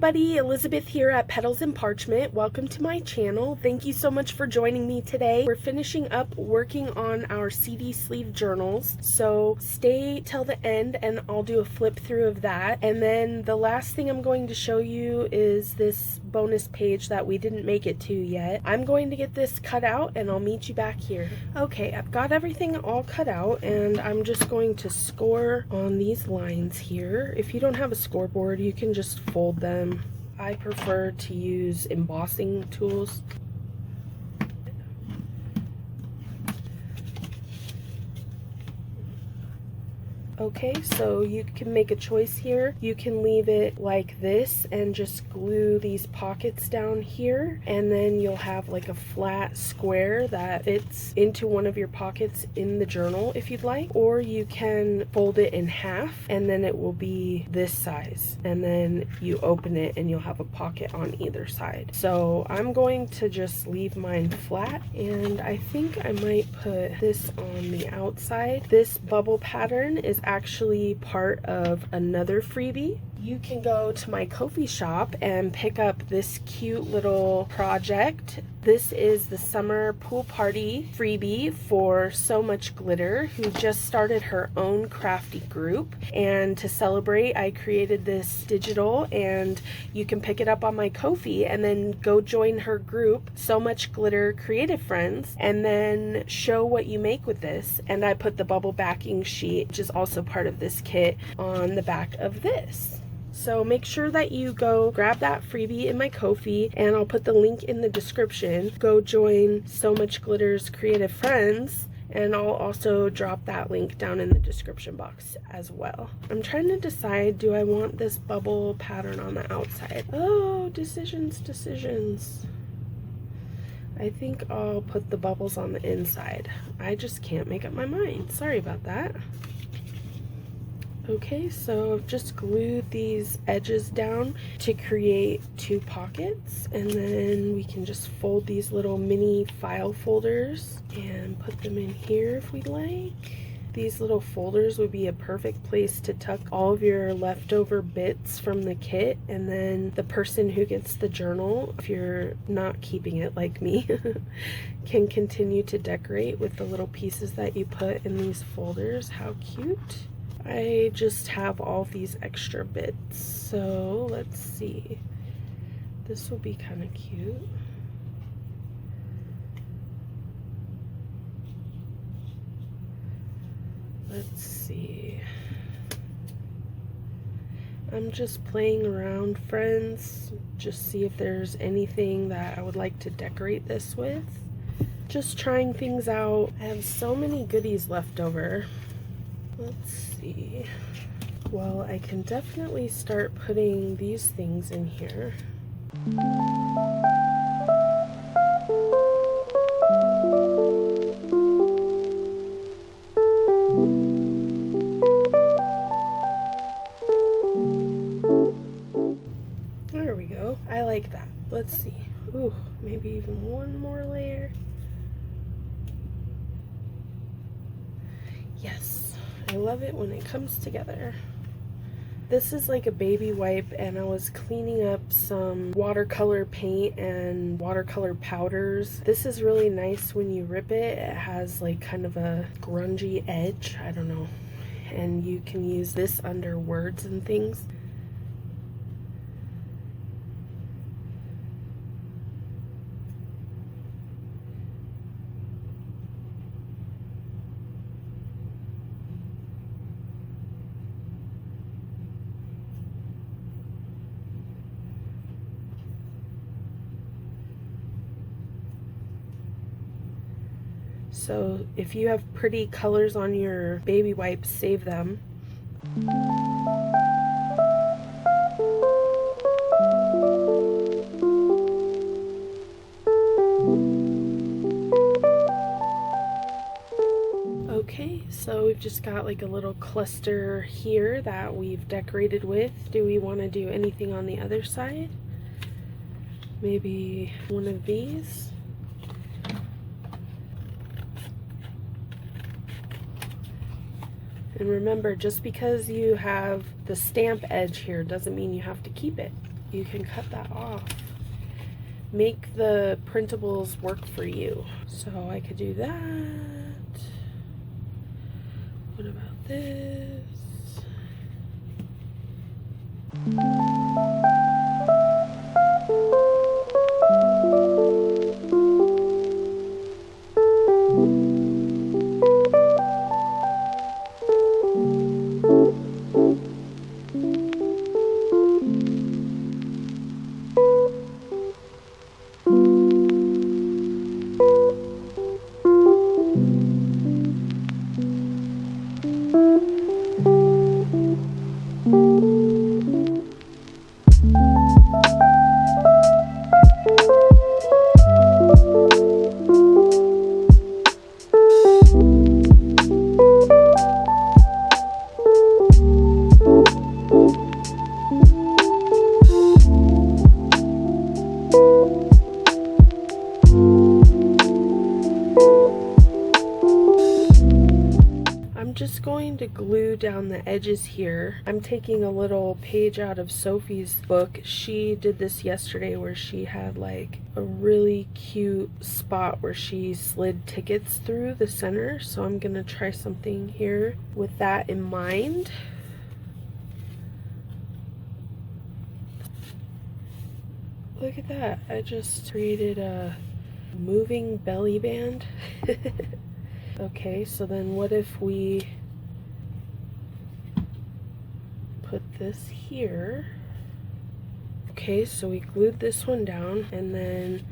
everybody, Elizabeth here at Petals and Parchment. Welcome to my channel. Thank you so much for joining me today. We're finishing up working on our CD sleeve journals, so stay till the end and I'll do a flip through of that. And then the last thing I'm going to show you is this bonus page that we didn't make it to yet. I'm going to get this cut out and I'll meet you back here. Okay, I've got everything all cut out and I'm just going to score on these lines here. If you don't have a scoreboard, you can just fold them. I prefer to use embossing tools. Okay, so you can make a choice here. You can leave it like this and just glue these pockets down here, and then you'll have like a flat square that fits into one of your pockets in the journal if you'd like. Or you can fold it in half and then it will be this size, and then you open it and you'll have a pocket on either side. So I'm going to just leave mine flat, and I think I might put this on the outside. This bubble pattern is actually part of another freebie. You can go to my Ko-fi shop and pick up this cute little project. This is the summer pool party freebie for So Much Glitter, who just started her own Crafty group. And to celebrate, I created this digital, and you can pick it up on my Ko-fi and then go join her group, So Much Glitter Creative Friends, and then show what you make with this. And I put the bubble backing sheet, which is also part of this kit, on the back of this. So make sure that you go grab that freebie in my Ko-fi, and I'll put the link in the description. Go join So Much Glitter's Creative Friends, and I'll also drop that link down in the description box as well. I'm trying to decide, do I want this bubble pattern on the outside? Oh, decisions. I think I'll put the bubbles on the inside. I just can't make up my mind. Sorry about that. Okay, so I've just glued these edges down to create two pockets, and then we can just fold these little mini file folders and put them in here if we'd like. These little folders would be a perfect place to tuck all of your leftover bits from the kit, and then the person who gets the journal, if you're not keeping it like me, can continue to decorate with the little pieces that you put in these folders. How cute. I just have all these extra bits, so let's see. This will be kind of cute. Let's see. I'm just playing around, friends, just see if there's anything that I would like to decorate this with. Just trying things out. I have so many goodies left over. Let's see. Well, I can definitely start putting these things in here. There we go. I like that. Let's see. Ooh, maybe even one more layer. Yes. I love it when it comes together. This is like a baby wipe, and I was cleaning up some watercolor paint and watercolor powders. This is really nice when you rip it. It has like kind of a grungy edge, I don't know. And you can use this under words and things. So if you have pretty colors on your baby wipes, save them. Okay, so we've just got like a little cluster here that we've decorated with. Do we want to do anything on the other side? Maybe one of these? And remember, just because you have the stamp edge here doesn't mean you have to keep it. you can cut that off. Make the printables work for you. So I could do that. What about this? Just going to glue down the edges here. I'm taking a little page out of Sophie's book. She did this yesterday where she had like a really cute spot where she slid tickets through the center. So I'm gonna try something here with that in mind. Look at that. I just created a moving belly band. Okay, so then what if we put this here? Okay, so we glued this one down and then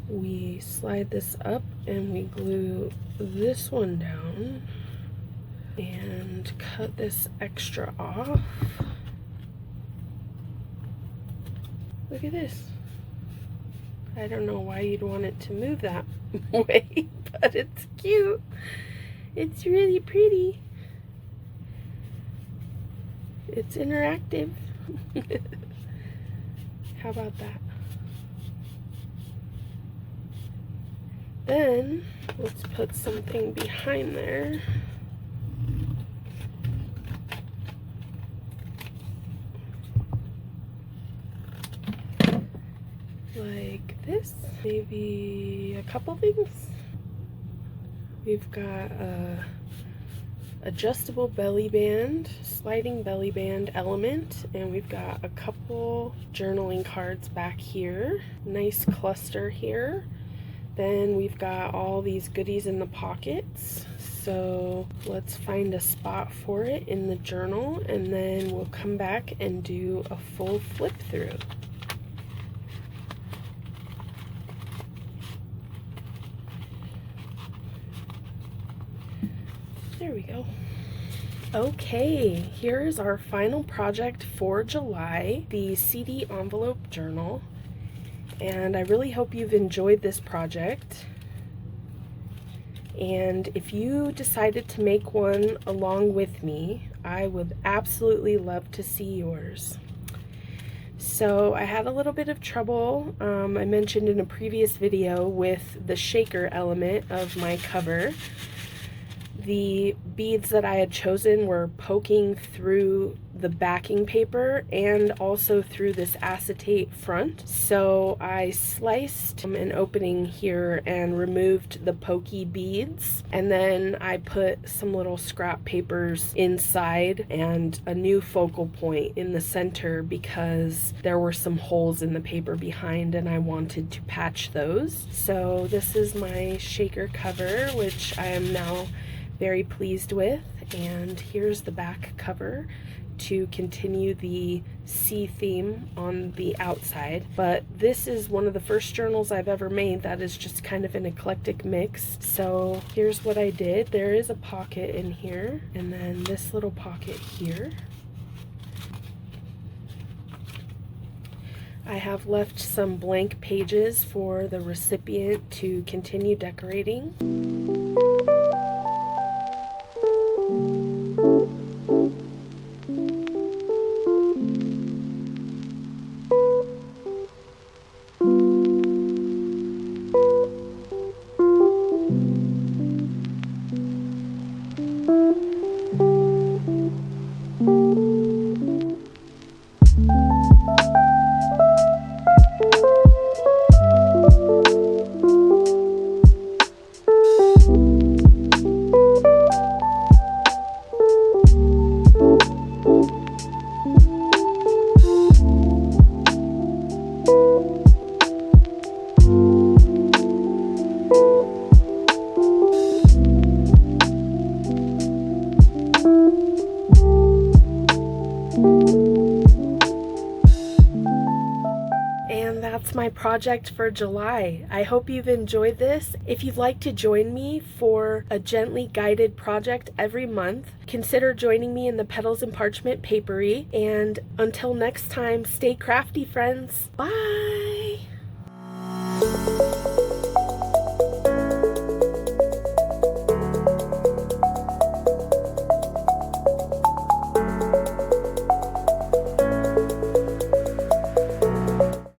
we slide this up and we glue this one down and cut this extra off. Look at this. I don't know why you'd want it to move that way, but it's cute. It's really pretty. It's interactive. How about that? Then let's put something behind there. Like this, maybe a couple things. We've got a adjustable belly band, sliding belly band element, and we've got a couple journaling cards back here. Nice cluster here. Then we've got all these goodies in the pockets. So let's find a spot for it in the journal, and then we'll come back and do a full flip through. There we go. Okay, here's our final project for July, the CD envelope journal. And I really hope you've enjoyed this project. And if you decided to make one along with me, I would absolutely love to see yours. So I had a little bit of trouble, I mentioned in a previous video, with the shaker element of my cover. The beads that I had chosen were poking through the backing paper and also through this acetate front. So I sliced an opening here and removed the pokey beads. And then I put some little scrap papers inside and a new focal point in the center because there were some holes in the paper behind and I wanted to patch those. So this is my shaker cover, which I am now very pleased with, and here's the back cover to continue the sea theme on the outside. But this is one of the first journals I've ever made that is just kind of an eclectic mix. So here's what I did. There is a pocket in here, and then this little pocket here. I have left some blank pages for the recipient to continue decorating. that's my project for July. I hope you've enjoyed this. If you'd like to join me for a gently guided project every month, consider joining me in the Petals and Parchment papery. And until next time, stay crafty, friends. Bye!